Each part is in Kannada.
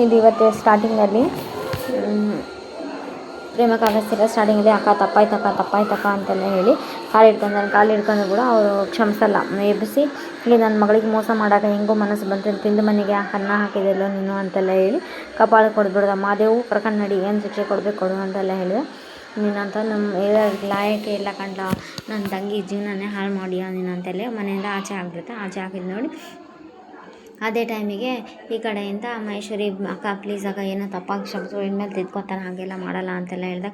ಇದು ಇವತ್ತು ಸ್ಟಾರ್ಟಿಂಗಲ್ಲಿ ಪ್ರೇಮ ಕಾವ್ಯಸ್ಥಿರ ಸ್ಟಾರ್ಟಿಂಗಲ್ಲಿ ಅಕ್ಕ ತಪ್ಪಾಯ್ತಕ್ಕ ಅಂತೆಲ್ಲ ಹೇಳಿ ಕಾಲು ಹಿಡ್ಕೊಂಡು ಕೂಡ ಅವರು ಕ್ಷಮಿಸಲ್ಲ. ಎಬ್ಬಿಸಿ ಇಲ್ಲಿ ನನ್ನ ಮಗಳಿಗೆ ಮೋಸ ಮಾಡೋಕೆ ಹೆಂಗೋ ಮನಸ್ಸು ಬಂತು, ತಿಂದು ಮನೆಗೆ ಅನ್ನ ಹಾಕಿದೆಲ್ಲೋ ನೀನು ಅಂತೆಲ್ಲ ಹೇಳಿ ಕಪಾಳ ಕೊಡ್ಬಿಡ್ದ. ಮಾದೇವು ಕರ್ಕೊಂಡು ನಡಿ, ಏನು ಶಿಕ್ಷೆ ಕೊಡು ಅಂತೆಲ್ಲ ಹೇಳಿದೆ. ನೀನಂತ ನಮ್ಮ ಲಾಯಕ್ಕೆ ಇಲ್ಲ ಕಂಡ, ನನ್ನ ತಂಗಿ ಜೀವನನೇ ಹಾಳು ಮಾಡಿಯಾ ನೀನು ಅಂತೆಲ್ಲ ಮನೆಯಿಂದ ಆಚೆ ಆಗಿಬಿಡುತ್ತೆ. ಆಚೆ ಹಾಕಿದ್ದು ನೋಡಿ ಅದೇ ಟೈಮಿಗೆ ಈ ಕಡೆಯಿಂದ ಮಹೇಶ್ವರಿ ಅಕ್ಕ ಪ್ಲೀಸ್ ಅಕ್ಕ ಏನೋ ತಪ್ಪಾಗಿ ಕ್ಷಮಿಸು, ಇನ್ಮೇಲೆ ತಿದ್ಕೋತಾನೆ, ಹಾಗೆಲ್ಲ ಮಾಡಲ್ಲ ಅಂತೆಲ್ಲ ಹೇಳ್ದಾಗ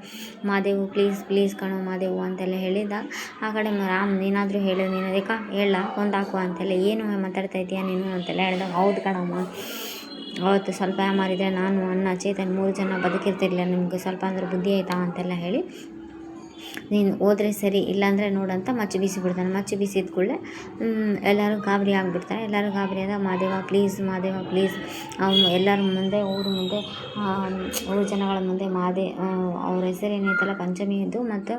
ಮಾದೇವು ಪ್ಲೀಸ್ ಕಣೋ ಮಾದೇವು ಅಂತೆಲ್ಲ ಹೇಳಿದಾಗ ಆ ಕಡೆ ರಾಮ್ ನೀನಾದರೂ ಹೇಳು, ನೀನು ಅದಕ್ಕೆ ಹೇಳ ಒಂದಾಕು ಅಂತೆಲ್ಲ ಏನು ಮಾತಾಡ್ತಾ ಇದೀಯಾ ನೀನು ಅಂತೆಲ್ಲ ಹೇಳಿದಾಗ ಹೌದು ಕಣಮ್ಮ, ಅವತ್ತು ಸ್ವಲ್ಪ ಮಾರಿದರೆ ನಾನು ಅಣ್ಣ ಚೇತನ್ 3 ಜನ ಬದುಕಿರ್ತಿರ್ಲಿಲ್ಲ, ನಿಮ್ಗೆ ಸ್ವಲ್ಪ ಅಂದ್ರೆ ಬುದ್ಧಿ ಆಯ್ತಾ ಅಂತೆಲ್ಲ ಹೇಳಿ ನೀನು ಹೋದರೆ ಸರಿ ಇಲ್ಲಾಂದರೆ ನೋಡಂತ ಮಚ್ಚು ಬೀಸಿಬಿಡ್ತಾನೆ. ಮಚ್ಚು ಬೀಸಿದ ಕೂಡಲೇ ಎಲ್ಲರೂ ಗಾಬರಿ ಆಗಿಬಿಡ್ತಾರೆ. ಎಲ್ಲರೂ ಗಾಬರಿ ಆದಾಗ ಮಾದೇವ ಪ್ಲೀಸ್ ಎಲ್ಲರ ಮುಂದೆ ಊರು ಜನಗಳ ಮುಂದೆ ಅವ್ರ ಹೆಸರು ಏನೈತಲ್ಲ ಪಂಚಮಿಯದ್ದು ಮತ್ತು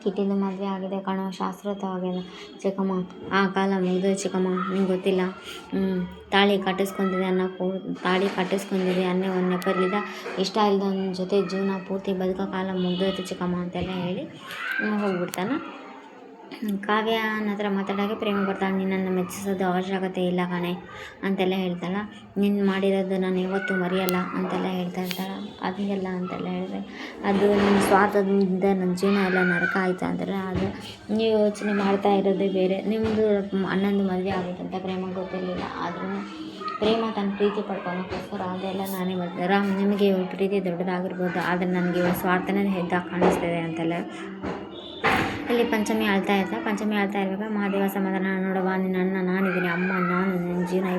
ಕಿಟ್ಟಿದು ಮದುವೆ ಆಗಿದೆ ಕಣೋ, ಶಾಸ್ತ್ರೋಕ್ತವಾಗಿದೆ ಚಿಕ್ಕಮ್ಮ, ಆ ಕಾಲ ಮುಗಿದು ಚಿಕ್ಕಮ್ಮ, ನಿಂಗೆ ಗೊತ್ತಿಲ್ಲ, ತಾಳಿ ಕಟ್ಟಿಸ್ಕೊಂಡಿದೆ ಅನ್ನೋ ಒಂದು ನೆಪದಿಂದ ಇಷ್ಟ ಇಲ್ಲದ ನನ್ನ ಜೊತೆ ಜೀವನ ಪೂರ್ತಿ ಬದುಕೋ ಕಾಲ ಮುಗಿದೋಯ್ತು ಚಿಕ್ಕಮ್ಮ ಅಂತೆಲ್ಲ ಹೇಳಿ ಹೋಗ್ಬಿಡ್ತಾನೆ. ಕಾವ್ಯ ಹತ್ರ ಮಾತಾಡೋಕ್ಕೆ ಪ್ರೇಮ ಬರ್ತಾಳೆ, ನಿನ್ನನ್ನು ಮೆಚ್ಚಿಸೋದು ಅವಶ್ಯಕತೆ ಇಲ್ಲ ಕಣೆ ಅಂತೆಲ್ಲ ಹೇಳ್ತಾಳೆ. ನೀನು ಮಾಡಿರೋದು ನಾನು ಯಾವತ್ತೂ ಮರೆಯಲ್ಲ ಅಂತೆಲ್ಲ ಹೇಳ್ತಾ ಇರ್ತಾಳೆ. ಹಂಗೆಲ್ಲ ಅಂತೆಲ್ಲ ಹೇಳಿದ್ರೆ ಅದು ನಿಮ್ಮ ಸ್ವಾರ್ಥದಿಂದ ನನ್ನ ಜೀವನ ಎಲ್ಲ ನರಕ ಆಯಿತು ಅಂತಾರೆ. ಅದು ನೀವು ಯೋಚನೆ ಮಾಡ್ತಾ ಇರೋದೇ ಬೇರೆ. ನಿಮ್ಮದು ಅಣ್ಣಂದು ಮದುವೆ ಆಗುತ್ತೆ ಅಂತ ಪ್ರೇಮ ಗೊತ್ತಿರಲಿಲ್ಲ. ಆದ್ರೂ ಪ್ರೇಮ ತನ್ನ ಪ್ರೀತಿ ಪಡ್ಕೊಳಕ್ಕೋಸ್ಕರ ಅದೆಲ್ಲ ನಾನೇ ಮಾಡಿದೆ. ರಾಮ್ ನಿಮಗೆ ಇವಳು ಪ್ರೀತಿ ದೊಡ್ಡದಾಗಿರ್ಬೋದು, ಆದರೆ ನನಗೆ ಇವಳು ಸ್ವಾರ್ಥನೇ ಹೆದ್ದಾಗಿ ಕಾಣಿಸ್ತಿದೆ ಅಂತೆಲ್ಲ ಇಲ್ಲಿ ಪಂಚಮಿ ಆಳ್ತಾ ಇರ್ಬೇಕಾದ್ರೆ ಮಹಾದೇವ ಸಮಾಧಾನ ನೋಡವ, ನಿನ್ನ ಅಣ್ಣ ನಾನಿದ್ದೀನಿ, ಅಮ್ಮ ನಾನು, ನಿನ್ನ ಜೀವನ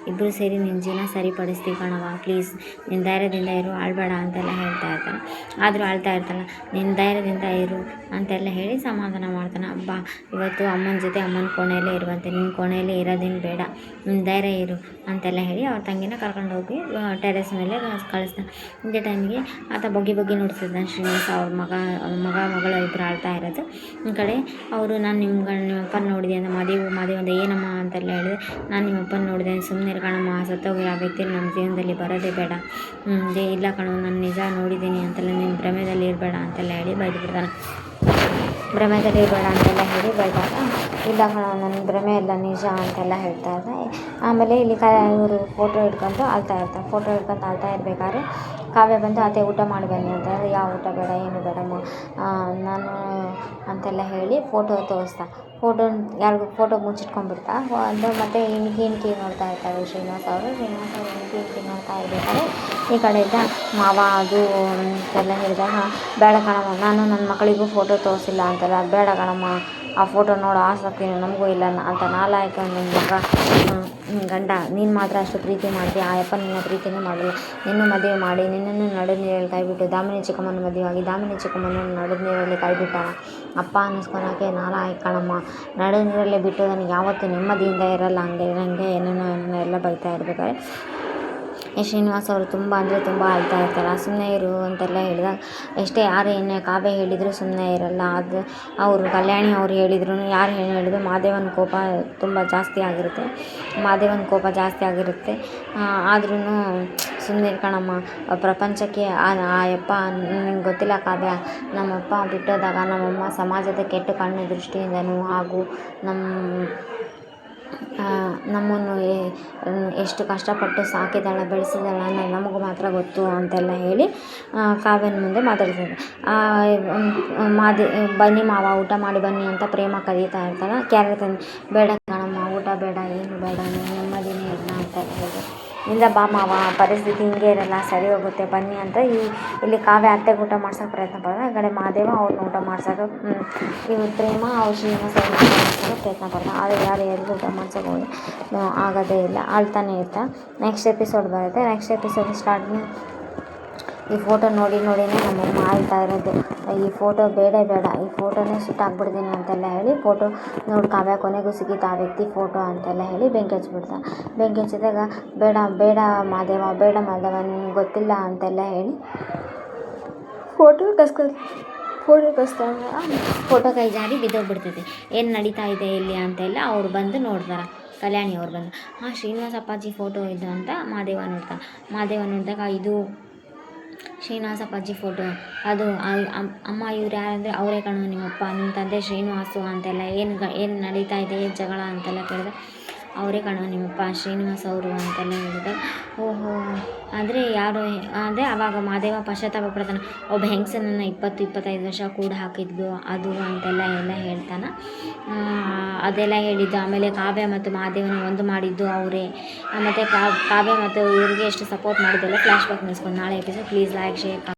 ಇಬ್ಬರು ಸೇರಿ ನಿನ್ನ ಜೀವನ ಸರಿಪಡಿಸ್ತೀವಿ ಕಣವ, ಪ್ಲೀಸ್ ನಿನ್ನ ಧೈರ್ಯದಿಂದ ಇರು, ಆಳ್ಬೇಡ ಅಂತೆಲ್ಲ ಹೇಳ್ತಾ ಇರ್ತಾನೆ. ಆದರೂ ಆಳ್ತಾ ಇರ್ತಾನೆ, ನಿನ್ನ ಧೈರ್ಯದಿಂದ ಇರು ಅಂತೆಲ್ಲ ಹೇಳಿ ಸಮಾಧಾನ ಮಾಡ್ತಾನೆ. ಅಬ್ಬಾ ಇವತ್ತು ಅಮ್ಮನ ಜೊತೆ ಅಮ್ಮನ ಕೋಣೆಯಲ್ಲೇ ಇರುವಂತೆ, ನಿನ್ನ ಕೋಣೆಯಲ್ಲಿ ಇರೋದೇನು ಬೇಡ, ನಿನ್ನ ಧೈರ್ಯ ಇರು ಅಂತೆಲ್ಲ ಹೇಳಿ ಅವ್ರ ತಂಗಿನ ಕರ್ಕೊಂಡೋಗಿ ಟೆರೆಸ್ ಮೇಲೆ ಕಳಿಸ್ತಾನೆ. ಇದೇ ಟೈಮಿಗೆ ಆತ ಬಗ್ಗಿ ನೋಡ್ತಿದ್ದಾನೆ ಶ್ರೀನಿವಾಸ. ಅವ್ರ ಮಗಳು ಇಬ್ಬರು ಆಳ್ತಾ ಇರೋದು. ಈ ಕಡೆ ಅವರು ನಾನು ನಿಮ್ಮಪ್ಪನ ನೋಡಿದೆ ಅಂತ ಮಾದೇವ ಅಂದ ಏನಮ್ಮ ಅಂತೆಲ್ಲ ಹೇಳಿದೆ. ನಾನು ನಿಮ್ಮಪ್ಪನ ನೋಡಿದೆ, ಸುಮ್ಮನೆ ಕಣಮ್ಮ, ಸತ್ತೋಗಿ ಆ ವ್ಯಕ್ತಿ ನಮ್ಮ ಜೀವನದಲ್ಲಿ ಬರೋದೇ ಬೇಡ, ಇಲ್ಲ ಕಣೋ ನಾನು ನಿಜ ನೋಡಿದ್ದೀನಿ ಅಂತೆಲ್ಲ ನೀನು ಭ್ರಮೆದಲ್ಲಿ ಇರಬೇಡ ಅಂತೆಲ್ಲ ಹೇಳಿ ಬೈದ್ಬಿಡ್ತಾನೆ. ಭ್ರಮೆದಲ್ಲಿ ಇರಬೇಡ ಅಂತೆಲ್ಲ ಹೇಳಿ ಬೈದಾಗ ಇಲ್ಲ ಕಣೋ ನನ್ನ ಭ್ರಮೆ ಎಲ್ಲ ನಿಜ ಅಂತೆಲ್ಲ ಹೇಳ್ತಾ ಇದ್ದೆ. ಆಮೇಲೆ ಇಲ್ಲಿ ಇವರು ಫೋಟೋ ಹಿಡ್ಕೊಂಡು ಆಳ್ತಾ ಇರಬೇಕಾದ್ರೆ ಕಾವ್ಯ ಬಂದು ಅತ್ತೆ ಊಟ ಮಾಡಿ ಬನ್ನಿ ಅಂತ. ಯಾವ ಊಟ ಬೇಡ ಏನು ಬೇಡಮ್ಮ ನಾನು ಅಂತೆಲ್ಲ ಹೇಳಿ ಫೋಟೋ ತೋರಿಸ್ತಾ. ಯಾರಿಗೂ ಫೋಟೋ ಮುಚ್ಚಿಟ್ಕೊಂಡ್ಬಿಡ್ತಾ ಅದು ಮತ್ತು ಇನ್ಕಿ ನೋಡ್ತಾ ಇರ್ತಾರೆ ಶ್ರೀನಿವಾಸ ಅವರು ಇನ್ಕಿ ನೋಡ್ತಾ ಇರ್ಬೇಕಾದ್ರೆ ಈ ಕಡೆಯಿಂದ ಮಾವ ಅದು ಅಂತೆಲ್ಲ ಹೇಳಿದಾಗ ಬೇಡ ಕಣಮ್ಮ, ನಾನು ನನ್ನ ಮಕ್ಕಳಿಗೂ ಫೋಟೋ ತೋರಿಸಿಲ್ಲ ಅಂತೆಲ್ಲ, ಬೇಡ ಕಣಮ್ಮ ಆ ಫೋಟೋ ನೋಡೋ ಆಸಕ್ತಿ ನಮಗೂ ಇಲ್ಲ ಅಂತ ನಾಲಾಯಕ ನನ್ನ ಮಗ ಗಂಡ, ನೀನು ಮಾತ್ರ ಅಷ್ಟು ಪ್ರೀತಿ ಮಾಡ್ತೀಯ, ಆ ಯಪ್ಪ ನಿನ್ನ ಪ್ರೀತಿನೇ ಮಾಡಲ್ಲ, ನಿನ್ನೂ ಮದುವೆ ಮಾಡಿ ನಿನ್ನನ್ನು ನಡು ನೀರಲ್ಲಿ ಕಾಯ್ಬಿಟ್ಟು ದಾಮಿನಿ ಚಿಕ್ಕಮ್ಮನ ಮದುವೆ ಆಗಿ ದಾಮಿನಿ ಚಿಕ್ಕಮ್ಮನ ನಡು ನೀರಲ್ಲಿ ಕಾಯ್ಬಿಟ್ಟಾನ ಅಪ್ಪ ಅನ್ನಿಸ್ಕೊಳಕ್ಕೆ ನಾಲಾಯಕ ಕಣಮ್ಮ, ನಡು ನೀರಲ್ಲೇ ಬಿಟ್ಟು ನನಗೆ ಯಾವತ್ತೂ ನೆಮ್ಮದಿಯಿಂದ ಇರಲ್ಲ ನನಗೆ ಏನೇನೋ ಎಲ್ಲ ಬೈತಾ ಇರ್ಬೇಕಾದ್ರೆ ಶ್ರೀನಿವಾಸ್ ಅವರು ತುಂಬ ಅಂದರೆ ತುಂಬ ಅಳ್ತಾ ಇರ್ತಾರೆ. ಸುಮ್ಮನೆ ಇರು ಅಂತೆಲ್ಲ ಹೇಳಿದಾಗ ಎಷ್ಟೇ ಯಾರು ಏನೇ ಕಾವ್ಯ ಹೇಳಿದರೂ ಸುಮ್ಮನೆ ಇರಲ್ಲ. ಅದು ಅವರು ಕಲ್ಯಾಣಿ ಅವರು ಹೇಳಿದ್ರು ಯಾರು ಏನು ಹೇಳಿದ್ರು ಮಾದೇವನ ಕೋಪ ತುಂಬ ಜಾಸ್ತಿ ಆಗಿರುತ್ತೆ. ಆದ್ರೂ ಸುಮ್ಮನೆ ಕಣಮ್ಮ, ಪ್ರಪಂಚಕ್ಕೆ ಆ ಯಪ್ಪ ನಿಂಗೆ ಗೊತ್ತಿಲ್ಲ ಕಾವ್ಯ, ನಮ್ಮಪ್ಪ ಬಿಟ್ಟೋದಾಗ ನಮ್ಮಮ್ಮ ಸಮಾಜದ ಕೆಟ್ಟ ಕಣ್ಣು ದೃಷ್ಟಿಯಿಂದನೂ ಹಾಗೂ ನಮ್ಮನ್ನು ಎಷ್ಟು ಕಷ್ಟಪಟ್ಟು ಸಾಕಿದಾಳ ಬೆಳೆಸಿದಾಳ ಅನ್ನೋದು ನಮಗೂ ಮಾತ್ರ ಗೊತ್ತು ಅಂತೆಲ್ಲ ಹೇಳಿ ಕಾವ್ಯನ ಮುಂದೆ ಮಾತಾಡ್ತಿದ್ದೆ. ಬನ್ನಿ ಮಾವ ಊಟ ಮಾಡಿ ಬನ್ನಿ ಅಂತ ಪ್ರೇಮ ಕರೀತಾ ಇರ್ತಾಳೆ. ಕ್ಯಾರೆಟ್ ತಂದು ಬೇಡ ಕಣಮ್ಮ ಊಟ ಬೇಡ ಏನು ಬೇಡ ನೆಮ್ಮದಿನೇ ಇಲ್ಲ ಅಂತ ಹೇಳಿದೆ. ಇಲ್ಲ ಬಾ ಮಾವ ಪರಿಸ್ಥಿತಿ ಹಿಂಗೆ ಇರಲ್ಲ, ಸರಿ ಹೋಗುತ್ತೆ ಬನ್ನಿ ಅಂತ ಇಲ್ಲಿ ಕಾವ್ಯ ಅತ್ತೆಗೆ ಊಟ ಮಾಡ್ಸೋಕೆ ಪ್ರಯತ್ನ ಪಡ್ತಾರೆ. ಆ ಕಡೆ ಮಹಾದೇವ ಅವ್ರನ್ನ ಊಟ ಮಾಡ್ಸೋಕೆ ಇವ್ರು ಪ್ರೇಮ ಅವ್ರು ಶ್ರೀನಿವಾಸ ಊಟ ಮಾಡ್ಸೋಕೆ ಪ್ರಯತ್ನ ಪಡ್ತಾರೆ. ಆದರೆ ಯಾರಿಗೂ ಊಟ ಮಾಡ್ಸೋಕೆ ಹೋಗಿ ಆಗೋದೇ ಇಲ್ಲ, ಆಳ್ತಾನೆ ಇರ್ತಾ. ನೆಕ್ಸ್ಟ್ ಎಪಿಸೋಡ್ ಬರುತ್ತೆ. ನೆಕ್ಸ್ಟ್ ಎಪಿಸೋಡ್ ಸ್ಟಾರ್ಟಿಂಗ್ ಈ ಫೋಟೋ ನೋಡಿನೇ ನಮ್ಮಮ್ಮ ಆಳ್ತಾ ಇರೋದು, ಈ ಫೋಟೋ ಬೇಡ ಈ ಫೋಟೋನೇ ಸುಟ್ಟಾಕ್ಬಿಡ್ತೀನಿ ಅಂತೆಲ್ಲ ಹೇಳಿ ಫೋಟೋ ನೋಡಿ ಕಾವ್ಯ ಕೊನೆಗೂ ಸಿಕ್ಕಿತ್ತು ಆ ವ್ಯಕ್ತಿ ಫೋಟೋ ಅಂತೆಲ್ಲ ಹೇಳಿ ಬೆಂಕಿ ಹಚ್ಚಿಬಿಡ್ತಾರೆ. ಬೆಂಕಿ ಹಚ್ಚಿದಾಗ ಬೇಡ ಮಾದೇವ ನಿನಗೆ ಗೊತ್ತಿಲ್ಲ ಅಂತೆಲ್ಲ ಹೇಳಿ ಫೋಟೋ ಕಸ್ಕೊಂಡ್ರೆ ಫೋಟೋ ಕೈ ಜಾರಿ ಬಿದ್ದೋಗ್ಬಿಡ್ತೈತೆ. ಏನು ನಡೀತಾ ಇದೆ ಇಲ್ಲಿ ಅಂತೆಲ್ಲ ಅವ್ರು ಬಂದು ನೋಡ್ತಾರೆ. ಕಲ್ಯಾಣಿ ಅವ್ರು ಬಂದು ಶ್ರೀನಿವಾಸ ಅಪ್ಪಾಜಿ ಫೋಟೋ ಇದು ಅಂತ ಮಾದೇವ ನೋಡಿದಾಗ ಇದು ಶ್ರೀನಿವಾಸ ಅಪ್ಪಾಜಿ ಫೋಟೋ ಅದು ಅಮ್ಮ ಇವ್ರು ಯಾರಂದರೆ ಅವರೇ ಕಣೋ ನಿಮ್ಮಪ್ಪ, ನಿಮ್ಮ ತಂದೆ ಶ್ರೀನಿವಾಸು ಅಂತೆಲ್ಲ ಏನು ನಡೀತಾ ಇದೆ ಜಗಳ ಅಂತೆಲ್ಲ ಕೇಳಿದೆ. ಅವರೇ ಕಣೋ ನಿಮ್ಮಪ್ಪ ಶ್ರೀನಿವಾಸ್ ಅವರು ಅಂತೆಲ್ಲ ಹೇಳಿದೆ. ಓಹೋ ಅಂದರೆ ಯಾರು ಅಂದರೆ ಆವಾಗ ಮಾದೇವ ಪಶ್ಚಾತ್ತಾಪ ಪಡ್ತಾನೆ, ಒಬ್ಬ ಹೆಂಗಸನನ್ನು 20-25 ವರ್ಷ ಕೂಡ ಹಾಕಿದ್ದು ಅದು ಅಂತೆಲ್ಲ ಹೇಳ್ತಾನೆ. ಅದೆಲ್ಲ ಹೇಳಿದ್ದು. ಆಮೇಲೆ ಕಾವ್ಯ ಮತ್ತು ಮಾದೇವನ ಒಂದು ಮಾಡಿದ್ದು ಅವರೇ. ಮತ್ತು ಕಾವ್ಯ ಮತ್ತು ಇವರಿಗೆ ಎಷ್ಟು ಸಪೋರ್ಟ್ ಮಾಡಿದ್ದೆಲ್ಲ ಫ್ಲ್ಯಾಶ್ ಬ್ಯಾಕ್ ನಿಲ್ಸ್ಕೊಂಡು ನಾಳೆ ಎಪಿಸೋಡ್. Please like, share.